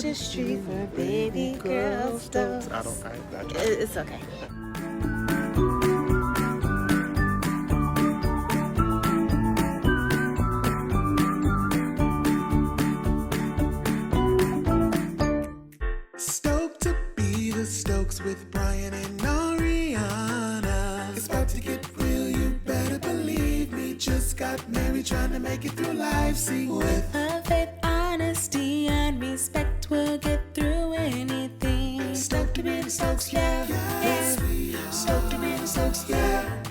Registry for baby girl Stokes. It's okay. Stoked to be the Stokes with Brian and Ariana. It's about to get real, you better believe me. Just got married, trying to make it through life. See, with Faith, honesty, and respect, we'll get through anything. Stoked to be the Stokes, yeah. Yes, we are. Stoked to be the Stokes, yeah.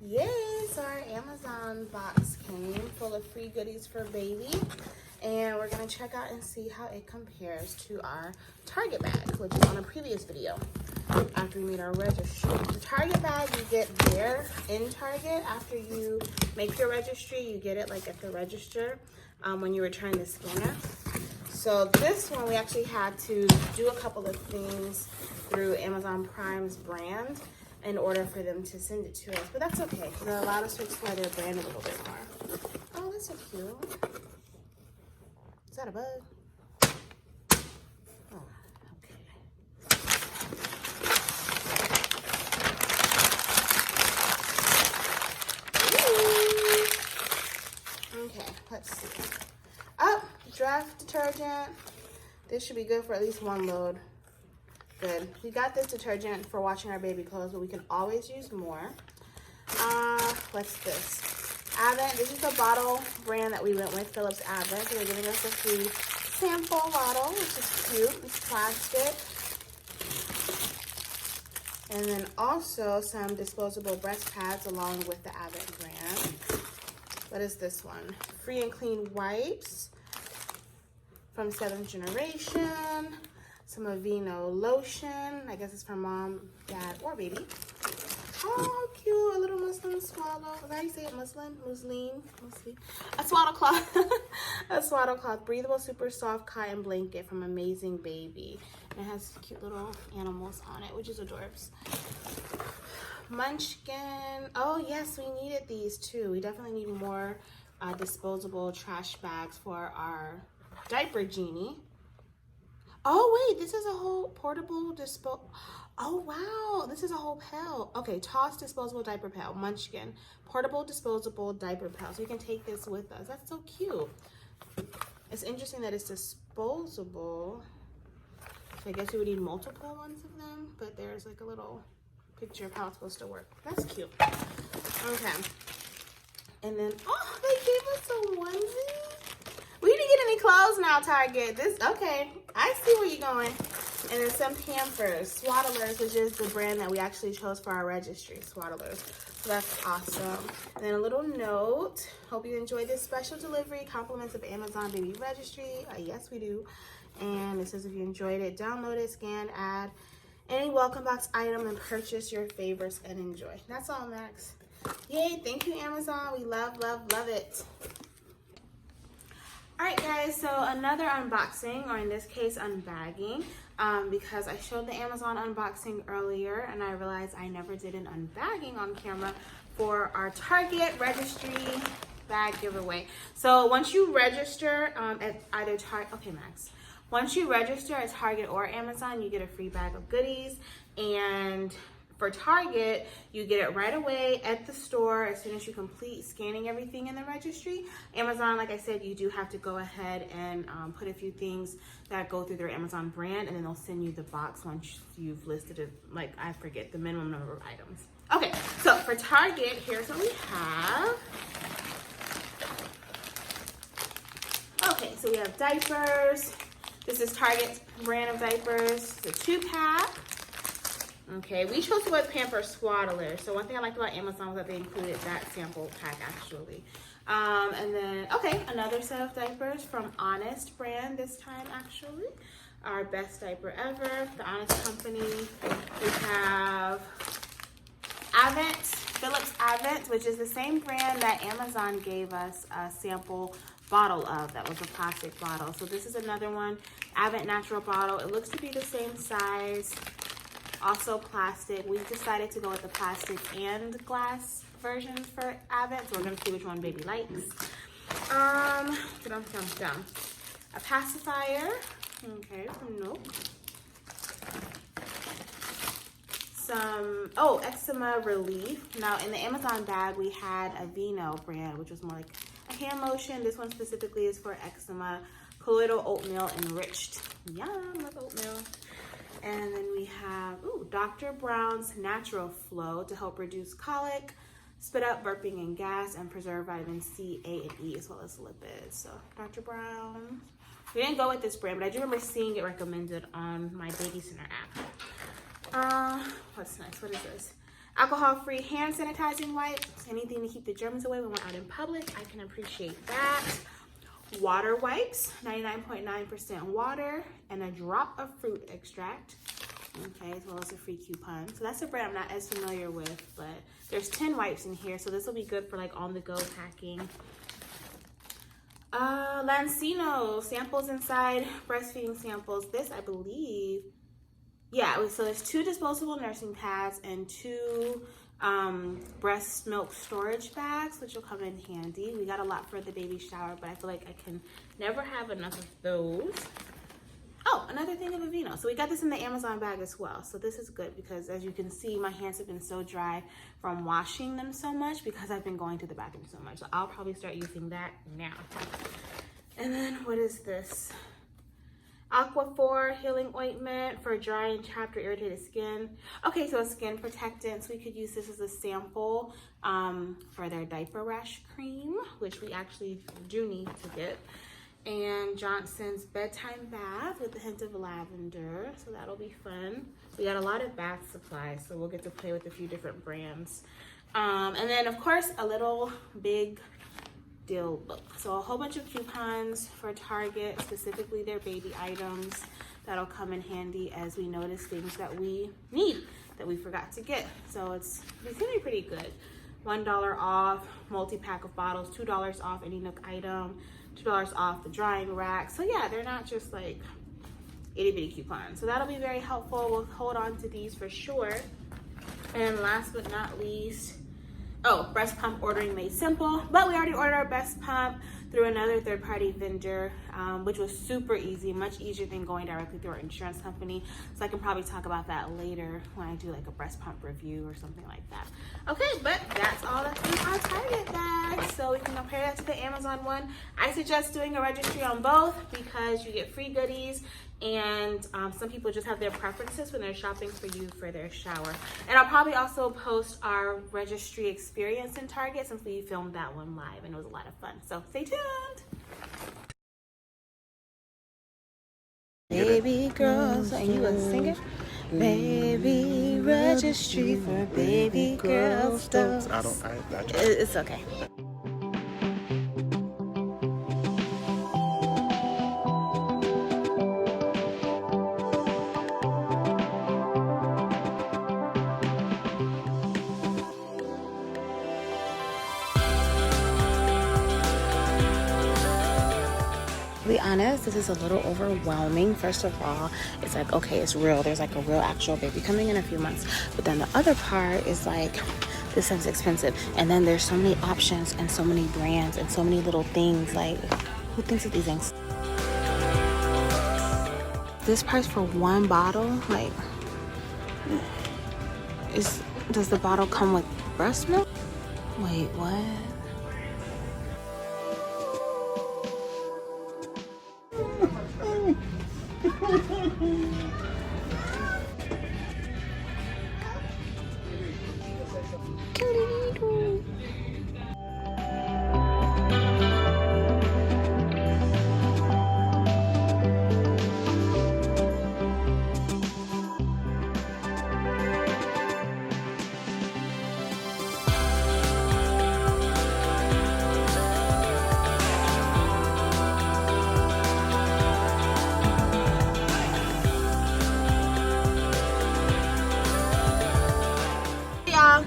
Yay! So our Amazon box came full of free goodies for baby. And we're going to check out and see how it compares to our Target bag, which is on a previous video after we made our registry. The Target bag you get there in Target after you make your registry. You get it like at the register when you return the scanner. So this one we actually had to do a couple of things through Amazon Prime's brand in order for them to send it to us. But that's okay, because it allowed us to explore their brand a little bit more. Oh, that's so cute. Is that a bug? Oh, okay. Ooh. Okay, let's see. Oh, draft detergent. This should be good for at least one load. Good. We got this detergent for washing our baby clothes, but we can always use more. What's this? Advent. This is the bottle brand that we went with, Phillips Advent. So they're giving us a free sample bottle, which is cute. It's plastic. And then also some disposable breast pads along with the Advent brand. What is this one? Free and clean wipes from 7th Generation. Some Aveeno lotion. I guess it's for mom, dad, or baby. Oh, cute. A little muslin swallow. Is that how you say it? Muslin? Muslin? A swaddle cloth. A swaddle cloth. Breathable, super soft cotton blanket from Amazing Baby. And it has cute little animals on it, which is adorbs. Munchkin. Oh, yes, we needed these too. We definitely need more disposable trash bags for our diaper genie. Oh, wait, this is a whole portable Oh, wow, this is a whole pail. Okay, Toss disposable diaper pail, Munchkin. Portable disposable diaper pail. So you can take this with us. That's so cute. It's interesting that it's disposable. So I guess you would need multiple ones of them, but there's like a little picture of how it's supposed to work. That's cute. Okay. And then, oh, they gave us a onesie. We didn't get any clothes now, Target. Okay, I see where you're going. And then some Pampers, Swaddlers, which is the brand that we actually chose for our registry, Swaddlers. So that's awesome. And then a little note. Hope you enjoyed this special delivery. Compliments of Amazon Baby Registry. Yes, we do. And it says if you enjoyed it, download it, scan, add any welcome box item, and purchase your favorites and enjoy. That's all, Max. Yay, thank you, Amazon. We love, love, love it. All right, guys, so another unboxing, or in this case, unbagging, because I showed the Amazon unboxing earlier, and I realized I never did an unbagging on camera for our Target registry bag giveaway. So once you register at either Target, okay, Max. Once you register at Target or Amazon, you get a free bag of goodies, and for Target, you get it right away at the store as soon as you complete scanning everything in the registry. Amazon, like I said, you do have to go ahead and put a few things that go through their Amazon brand, and then they'll send you the box once you've listed it, like, I forget the minimum number of items. Okay, so for Target, here's what we have. Okay, so we have diapers. This is Target's brand of diapers. It's a 2-pack. Okay, we chose to go with Pampers Swaddlers. So one thing I liked about Amazon was that they included that sample pack, actually. And then, okay, another set of diapers from Honest brand this time, actually. Our best diaper ever, the Honest Company. We have Advent, Phillips Advent, which is the same brand that Amazon gave us a sample bottle of. That was a plastic bottle. So this is another one, Advent Natural bottle. It looks to be the same size. Also plastic. We decided to go with the plastic and glass versions for Advent, so we're going to see which one baby likes. A pacifier, okay, from Nook. Some, eczema relief. Now in the Amazon bag, we had a Vino brand, which was more like a hand lotion. This one specifically is for eczema. Colloidal oatmeal enriched. Yum, love oatmeal. And then we have, Dr. Brown's Natural Flow to help reduce colic, spit out, burping, and gas, and preserve vitamin C, A, and E, as well as lipids. So Dr. Brown. We didn't go with this brand, but I do remember seeing it recommended on my Baby Center app. What's next? What is this? Alcohol-free hand sanitizing wipes. Anything to keep the germs away when we're out in public. I can appreciate that. Water wipes, 99.9% water, and a drop of fruit extract. Okay, as well as a free coupon. So that's a brand I'm not as familiar with, but there's 10 wipes in here, so this will be good for like on-the-go packing. Lancino samples inside, breastfeeding samples. This, I believe, so there's 2 disposable nursing pads and 2 breast milk storage bags, which will come in handy. We got a lot for the baby shower, but I feel like I can never have enough of those. Oh, another thing of Aveeno. So we got this in the Amazon bag as well. So this is good because, as you can see, my hands have been so dry from washing them so much because I've been going to the bathroom so much. So I'll probably start using that now. And then what is this? Aquaphor healing ointment for dry and chapped or irritated skin. Okay, so a skin protectant. So we could use this as a sample for their diaper rash cream, which we actually do need to get. And Johnson's bedtime bath with a hint of lavender, so that'll be fun. We got a lot of bath supplies, so we'll get to play with a few different brands. And then of course a little big deal book. So a whole bunch of coupons for Target, specifically their baby items. That'll come in handy as we notice things that we need that we forgot to get. So it's gonna be pretty good. $1 off multi-pack of bottles, $2 off any Nook item, $2 off the drying rack. So yeah, they're not just like itty bitty coupons. So that'll be very helpful. We'll hold on to these for sure. And last but not least, breast pump ordering made simple. But we already ordered our breast pump through another third-party vendor, which was super easy, much easier than going directly through our insurance company. So I can probably talk about that later when I do like a breast pump review or something like that. Okay, but that's all that's in our Target bag. So we can compare that to the Amazon one. I suggest doing a registry on both because you get free goodies, and some people just have their preferences when they're shopping for you for their shower. And I'll probably also post our registry experience in Target since we filmed that one live and it was a lot of fun. So stay tuned. Baby girls, and you a singer? Baby registry for baby girls. Stokes. It's okay. To be honest, this is a little overwhelming. First of all, it's like, okay, it's real. There's like a real actual baby coming in a few months. But then the other part is like, this sounds expensive. And then there's so many options and so many brands and so many little things. Like, who thinks of these things? This price for one bottle, like, does the bottle come with breast milk? Wait, what?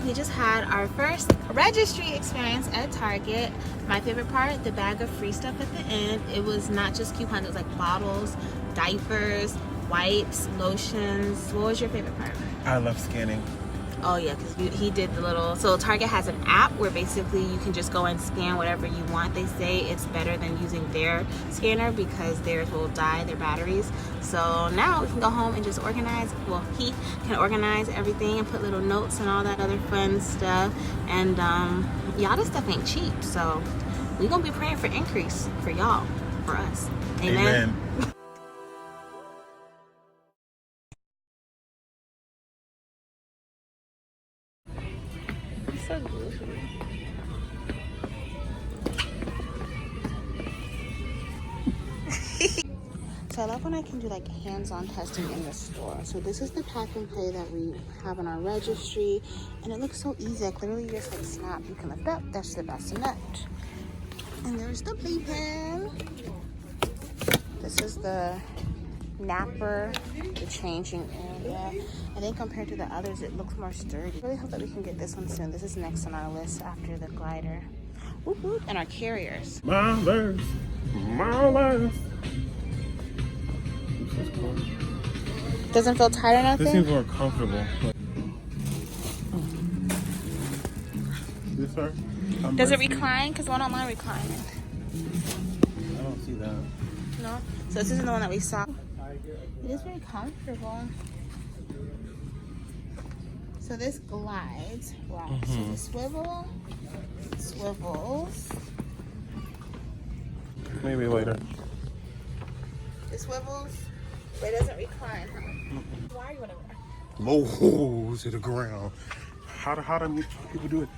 We just had our first registry experience at Target. My favorite part, the bag of free stuff at the end. It was not just coupons, it was like bottles, diapers, wipes, lotions. What was your favorite part? I love scanning. Oh yeah, because he did the little. So Target has an app where basically you can just go and scan whatever you want. They say it's better than using their scanner because theirs will die, their batteries. So now we can go home and just organize. Well, he can organize everything and put little notes and all that other fun stuff. And y'all, this stuff ain't cheap. So we gonna be praying for increase for y'all, for us. Amen. So goofy. So I love when I can do like hands-on testing in the store. So this is the pack and play that we have on our registry, and it looks so easy. Like literally just like snap, you can lift up, that's the bassinet. And there's the playpen. This is the napper, the changing area. I think compared to the others, it looks more sturdy. I really hope that we can get this one soon. This is next on our list after the glider. Whoop, whoop. And our carriers. My legs, my legs. Doesn't feel tight or nothing? This seems more comfortable. This sir? Does it recline? Because one on mine reclining. I don't see that. No? So this isn't the one that we saw. It is very comfortable. So this glides. Wow. So the swivel, swivels. Maybe later. It swivels, but it doesn't recline. Why are you whatever? Low to the ground. How do people do it?